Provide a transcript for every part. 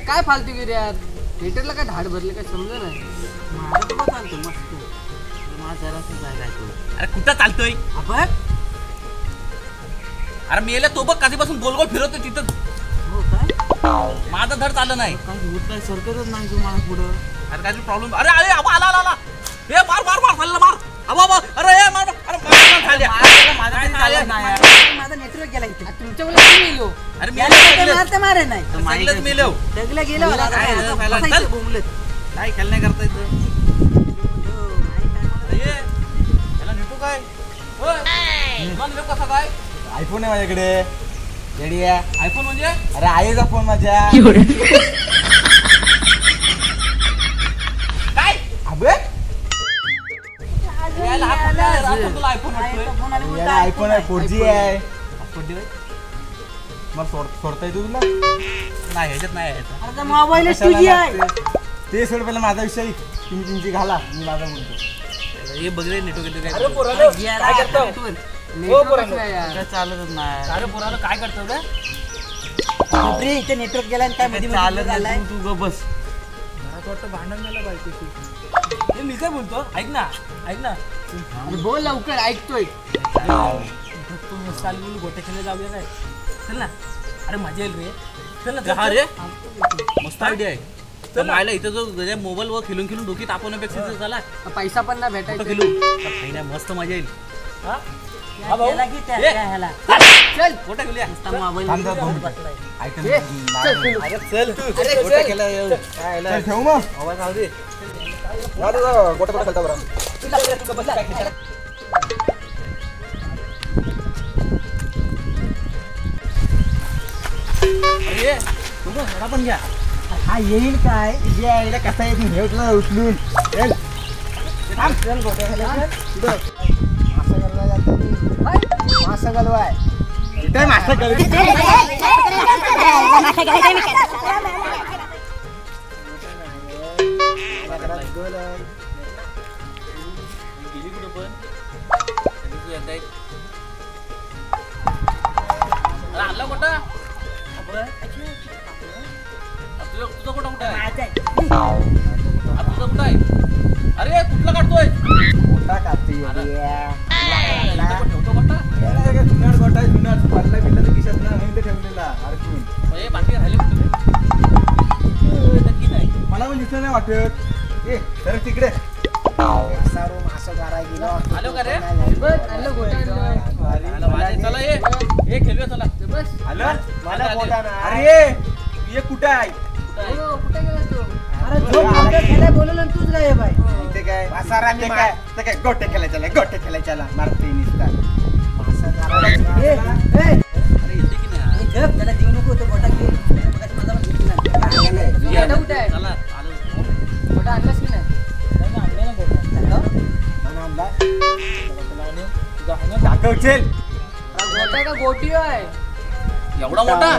काय फालतू गिरी यार, थिएटरला काय धाड भरले काय समजा नाही. माझं पण चालतो मस्त. माझा जरासं जायला तू. अरे कुठं चालतोय? आपण अरे मेले तो बघ कधीपासून गोल गोल फिरवतोय तिथं. हो काय? माझं धड चाललं नाही. काय होत नाही, सरकतच नाही तू मला पुढं. अरे काय प्रॉब्लेम? अरे अरे आबा आला आला आला. ए मार मार मार खाल्ला मार. आबा आबा अरे ए मार अरे खाल्ल्या. माझा तरी चालत नाही. माझा नेटवर्क गेला इथे. तुमच्या मुळे मी मेलो. अरे मेले मारते मारे नाही. सगळंच मेलो. सगळं गेलं मला. चल बोंबलेत. काय खेळ नाही करता येतं. ये याला नेटो काय? होय मला नेटो कसा काय? आयफोन आहे माझ्याकडे. रेडी आहे? आयफोन म्हणजे? अरे आईचा फोन माझ्या. काय? अबे याला आपण तुला आयफोन वाटतोय. याला आयफोन आहे 4G आहे. कोणती होय? मला सोडता येतो तुला? नाही ह्याच्यात नाही यायचं. आता मोबाईल तुझी आहे. ते सोड पहिला माझा विषय. तुम्ही तुमची घाला, मी माझा म्हणतो. हे बघ रे नेटो किती काय? अरे पोरानो काय करतो? नेटवर्क नाही यार. चालतच नाही. अरे पोरानो काय करतो रे? बापरे, इथे नेटवर्क गेला आणि काय मध्ये चालत आलाय. नाही, तू गप बस. घरात वाटतं भांडण झालं बायकोशी. हे मी काय बोलतो? ऐक ना ऐक ना. अरे बोल लवकर, ऐकतोय. तू चाल बोलू गोट्या खेळायला जाऊया काय? चल ना. अरे मजा येईल रे. चल ना. हा रे मस्त आयडिया आहे. तर आयला इथं जो मोबाईल वर खेळून खेळून डोकी तापवण्यापेक्षा झाला पैसा पण नाही कुठं भेटायचा. खेळू नाही मस्त मजा येईल. हा गेला की त्या ए. ह्याला. चल गोट्या खेळूया. नुसता मोबाईल थांब, थांब, मध्ये थांब. बसलाय. ऐक ए, ना. चल, चल. अरे चल तू. अरे गोट्या चल. खेळायला येऊ. काय चल, ठेवू मग. आवाज आव दे. गोटा खेळता बरं. अरे तुम्ही घरा पण घ्या. हा येईल काय? यायला कसा येत नाही हेवटला उचलून. चल. चल गोट्या खेळायला. कुठं? मासा गलवाय जातो मी. मासा गलवाय. कुठे मासा गेली कुठं पण? कधी तू येत आहे? अरे आणला कुठं? तुझा कुठं कुठं आहे? तुझा कुठं आहे? अरे कुठला काढतोय? गोटा काढते. ठेवतो कुठं? जुनाट गोटा आहे, जुनाट. पडला बिडला तर खिशात ना नाही ठेवलेला अडकून. हे बाकी राहिले कुठे? नक्की नाही. मला पण दिसलं नाही वाटत. ए तर तिकडे आलो का रे? बस आणलं गोटा. चला ये खेळूया चला. बस. आलं मला गोटा अरे ये कुठं आहे? हो, कुठे गेला तो? अरे झोप मोठं खेळायला बोलवलं आणि तूच गायब आहे. ते काय ते काय ते काय गोटे खेळायच्याला मारते निसता. ए, ए, अरे येते की नाही? ए, गप, त्याला देऊ नको तो गोटा घेऊन. मगाशी माझा पण घेतला. गोटा कुठे आहे? चला आलो. गोटा आणलास की नाही? दाखव चल. गोटा का गोटी आहे? एवढा मोठा?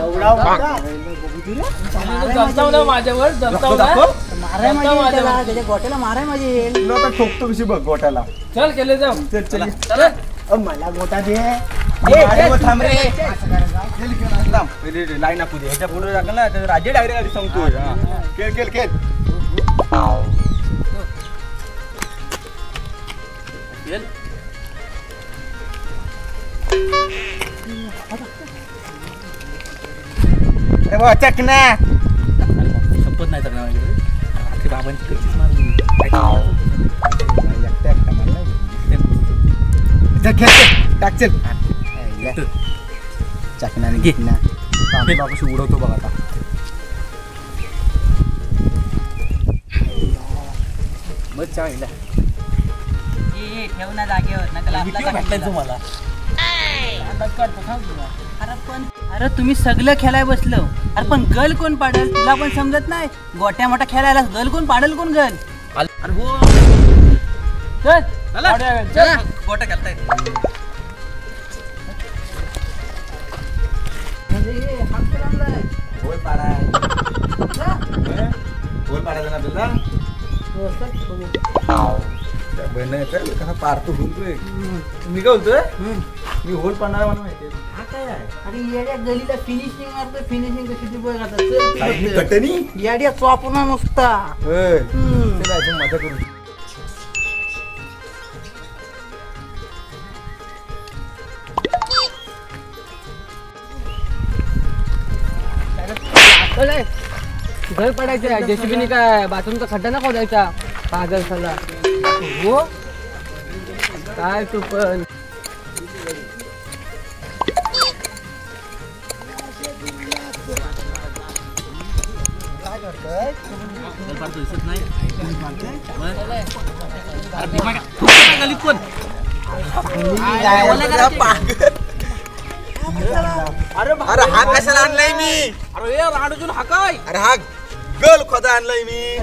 माझ्यावर माराय माझी त्याला, त्याच्या गोट्याला माराय माझी येईल. तुला आता ठोकतो कशी बघ गोट्याला. चल केले जाऊ. चल चल चला. मला गोटा दे. थांब रे. लाईन आपू दे. ह्याच्या पुढे टाकलं ना राजे डायरेक्ट आधी सांगतोय. खेळ खेळ खेळ. खेळ. अरे बा चकना. संपत नाही सगळं माझ्याकडे. रात्री बाबांची कशीच मारली. एकटा एकटा मला टाक चल. चकनाने घे. घेतला. तांबा कशी उडवतो बघ आता. मग चांगला ए, ठेव ना जागेवर नका भेटलाय मला. अरे तुम्ही सगळं खेळाय बसलो. अरे पण गल कोण पाडल तुला पण समजत नाही. गोट्या मोठा खेळायला गल कोण पाडल कोण गल. अरे हो चल चला गोटा खेळताय. म्हणजे हे हात तर आणलाय. होय पाडा. होल पाडायला ना आपल्याला बहिण कसा पाडतो बोलतोय मी काय बोलतोय मी होल पाडणार मला माहिती हा काय आहे अरे येड्या गलीला फिनिशिंग मारतो फिनिशिंग कशी बघ आता कटनी येड्या चॉपना नुसता मजा करू घर पडायचं जेसीबीने काय बाथरूमचा खड्डा ना खोदायचा पागल झाला हो काय तू पण दिसत नाही गलीत कोण अरे हा कशाला आणलाय मी अरे राडून हा काय अरे हा गल खोदा आणलाय मी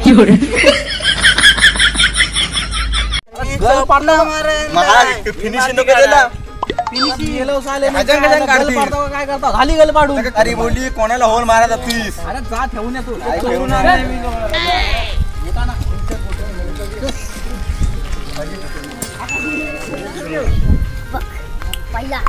फिनिशिंग नको त्याला काय करता घाली गल पाडू अरे बोलली कोणाला होल मारा जातीस अरे जा ठेवून येतो पहिला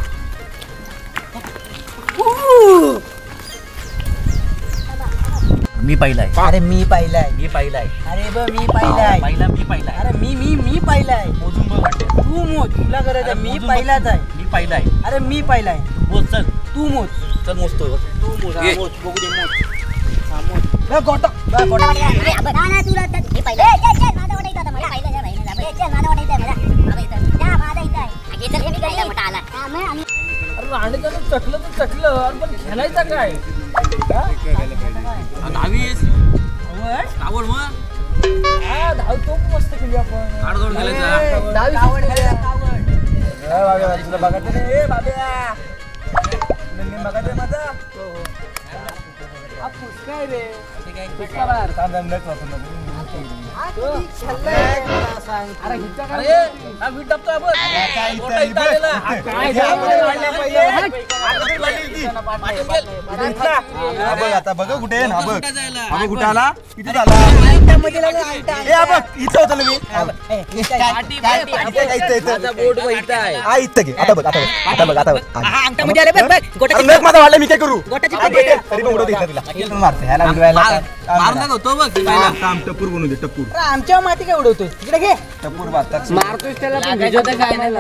मी पहिलाय अरे मी पाहिलाय मी पहिलाय अरे ब मी पाहिलाय पहिला मी पहिलाय अरे मी पाहिलाय मोजून बघ वाटते तू मोज तुला गरज आहे मी पहिलाच आहे मी पहिलाय अरे मी पाहिलाय मोज चल तू मोज चल मोजतोय बघ तू मोज ये. मोज बघू दे मोज हा मोज ए गोटा गोटा अरे ना तुला हे पहिला चल माझा वाटायचं आता मला पहिला जा भाई चल माझा वाटायचं मला अबे इथं जा माझा इथं आहे घे चल हे मी काय मोठा आला आम्ही अरे रांडेचं चकलं तर चकलं अरे पण खेळायचं काय 10 आवड मग हा धावतो मस्त खेळू आपण आडदोड खेळायचं तुला बघायचं नाही ए बाब्या बघायचं माझा हा पुष्काय रे अरे हिच्या काय अरे हा वीट टपतोय बघ गोटा इथं आलेला. हा काय बघ आता बघ कुठे आहे ना बघ कुठं जायला? हा बघ कुठे आला किती झाला ए हा बघ इथं होतं ना मी माझा बोट बघ इथं आहे हा इथं घे आता बघ आता बघ अंगठामध्ये आले बघ अरे लग माझा वाढला मी काय करू गोटाची तरी पण उडवते इथं तिला मारते ह्याला उडवायला मारून दाखवतो बघ ते पहिला. काम टपूर बनवू दे टपूर आमच्या माती काय उडवतोय तिकडे घे टपूर बातात मारतोयस त्याला पण भिजवता काय नाही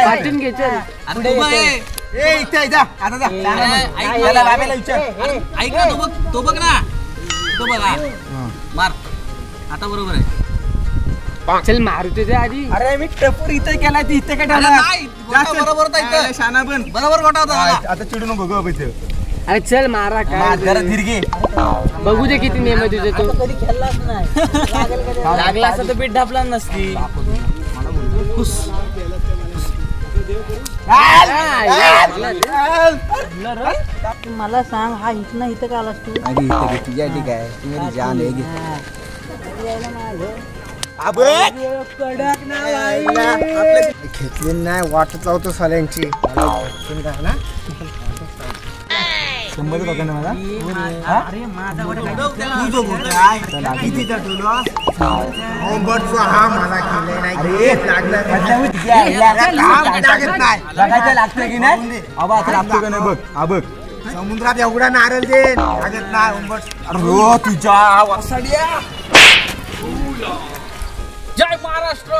पाठवून घे चल अरे तू बघ हे. ए इथे जा आता जा ऐक याला बाबाला विचार ऐक ना तो बघ ना तो बघ हा. मार आता बरोबर आहे चल मारू ते आधी अरे मी टपूर इथे केला ती इथे काय अरे ठेवला नाही, गोटा बरोबर होता इथं. शाना पण बरोबर गोटा होता मला. आता चिडू नको गप इथे अरे चल मारा काय जरा धीर घे बघू दे किती नेम आहे तुझे तो कधी खेळलाच नाही लागला असता तर पीठ ढापला नसती मला सांग हा इथं इथं का आलास तू अरे इथे घे तुझ्या ठीक आहे तू मेरी जान आहे घेतली नाही वाटत लावतो साल्यांची शंभर बघा ना मला अरे माझा उडव त्याला. तू जो बोलतोय कितीचा ठेवलो हा मला केलंय नाही लागतंय की नाही आबा आता लागतोय का नाही बघ हा बघ समुद्रात एवढा नारळ दे लागत नाही अरे हो तुझ्या वासाडिया जय महाराष्ट्र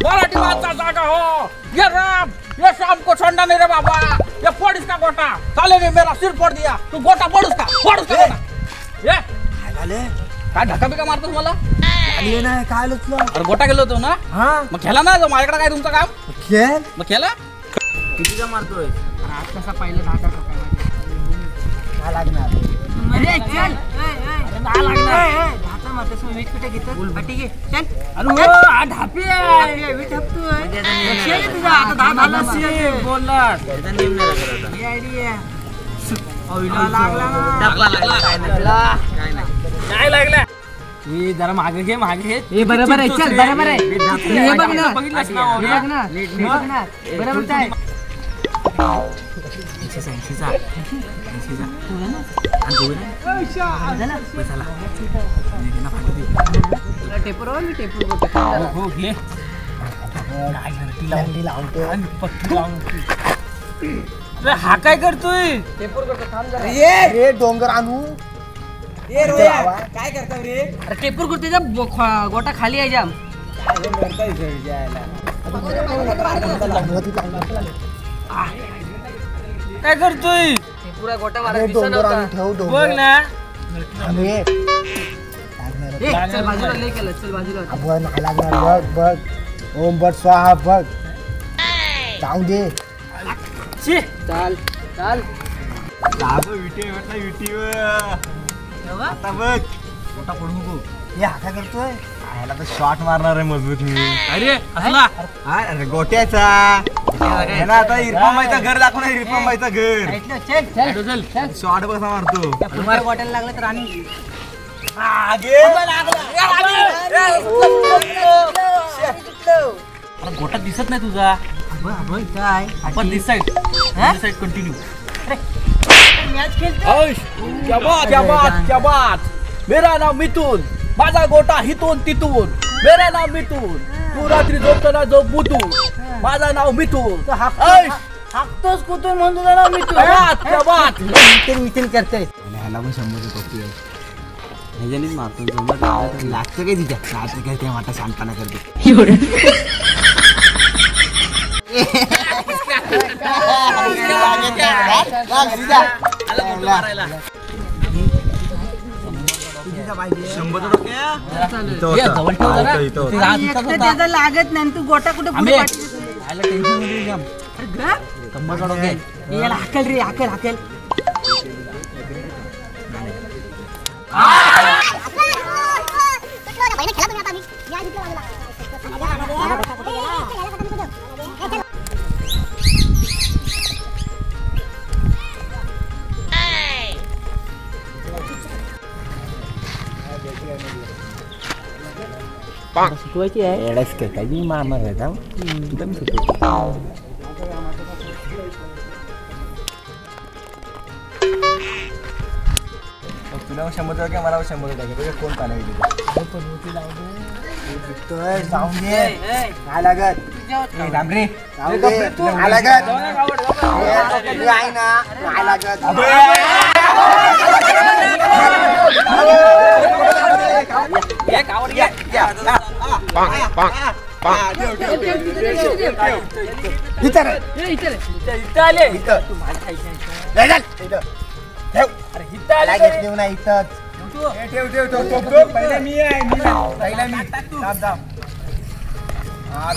मराठी माता जागा हो ये राम ये शाम को छोड़ना नहीं रे बाबा ये फोड़ इसका गोटा साले ने मेरा सिर फोड़ दिया तू गोटा फोड़ उसका गोटा ये काय धक्का बिका मारतोस मला लागले नाही काय लचलं अरे गोटा गेलो होतो ना हा मग खेळा ना जो माझ्याकडे काय तुमचं काम खेळ मग खेळा कितीचा मारतोय आज कसा पहिला 10 काय लागणार अरे चल दहा लागणार दहाचा मारतोस मी वीट कुठे घेतो पाटी घे चल अरे हा ढापी आहे वीट हपतोय तुझा आता 10 झाला असेल बोलला ही आयडिया लागला ना नाही लागला हे जरा मागे घे हे बरोबर आहे चल बरोबर आहे हे बघ ना बघितलंस ना हे बघ ना बरोबर आहे 80चा टेपूरवर मी टेपूर करतो. हो घे हा काय करतोय टेपूर करतो थांब जरा. रे डोंगर आणू काय करता रे अरे टेपूर करतो त्याचा गोटा खाली आहे जाम. काय करतोय टेपूर आहे गोटा मला अरे दिसत डोंगर आणू नव्हता. ठेव बघ डोंगर ना आणू ये. ए, चल बाजूला लय केलं चल बाजूला. बघ नाही लागणार बघ बघ ओम बट स्वाहा बघ जाऊ दे चाल चाल. आता बघ मोठा पडू नको हे हा काय करतोय ह्याला तर शॉट मारणार आहे मजबूत मी अरे असला अरे गोट्याचा हे ना आता इरफामाईचं घर दाखवणार इरफामाईचं घर चल चल चल. शॉट कसा मारतो तुम्हाला वाटायला लागलं तर आणि गोटा दिसत नाही तुझा काय आपण दिस साईड कंटिन्यू मॅच खेळतो क्या बात मेरा नाव मिथून माझा गोटा हितून तिथून मेरा नाव मिथून तू रात्री झोपताना जो बुतू माझा नाव मिथून हाकतोस कुठून म्हणून तुझं नाव मिठू क्या बात मिथून करतोय ह्याला पण 100 टोपी आहे ह्याच्यानेच मारतो लागतं काय तिच्या लागतं काय ते वाटा शांतपणा करते त्याचा लागत नाही तू गोटा कुठे पुढे याला हाकल रे हाकल हाकल शिकवायची आहे एवढाच काय काही मारणार आहे का एकदम शिकवायची तुला 100 टक्के मला 100 टक्के कोण पाणी जाऊन दे काय लागत डांबरे काय लागत आहे ना काय लागत घेऊ ना इथंच पहिला मी आहे आता माझा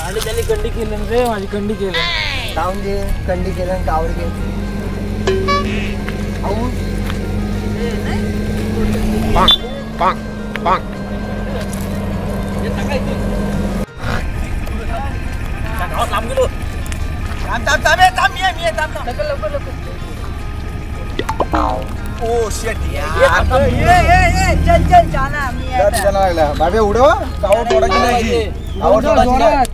आणि त्याने कंडी केलं रे माझी कंडी केलं जाऊन दे कंडी केलं कावड घे लांब गेलो ओ शेट चल चल जाना मी लागला बाबे उडव कावड तोडायची नाही कावड तोडायची नाही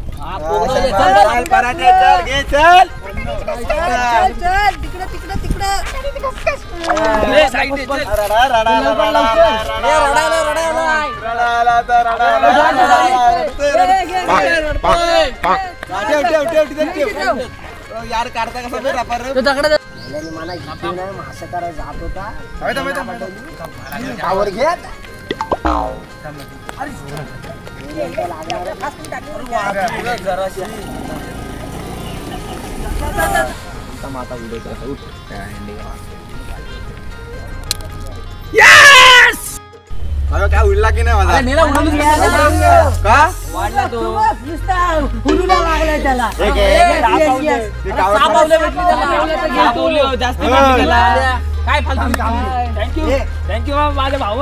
चल चल तिकडे तिकडे तिकडे यार काढता कसं मला असं करायला जात होता कावर घे माता व्हिडिओ उठ काय उडला की नाही माझा का वाढला तो नुसता हुडूला लागलाय त्याला जास्त काय फालतू थँक्यू माझ्या भाऊ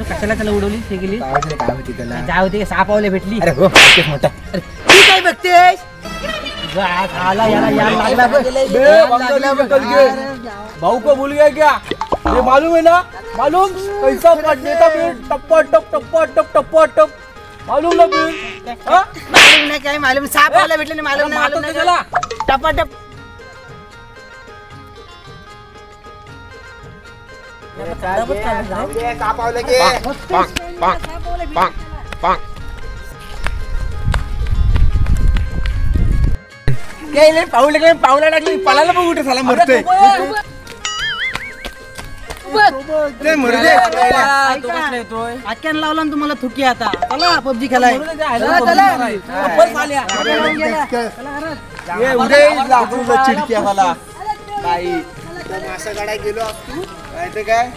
कशाला त्याला उडवली ते गेली काय होती त्याला जाऊ दे सापावले भेटली अरे हो मोठा तू काय बघतेस आला याला याद लागला भाऊ को भूल गया क्या? ये मालूम है ना? मालूम कैसा देता बिल टप्पा टप मालूम ना बिल? मालूम नाही काय मालूम साप आला भेटले नाही मालूम नाही मालूम नाही टपाटप सापावलं की पावला टाकली पलाला बघ कुठे झाला मरतोय आख्यान लावला ना तुम्हाला थुकी आता चला पबजी खेळाय चिडकी मला मासा काढायला गेलो असतो काय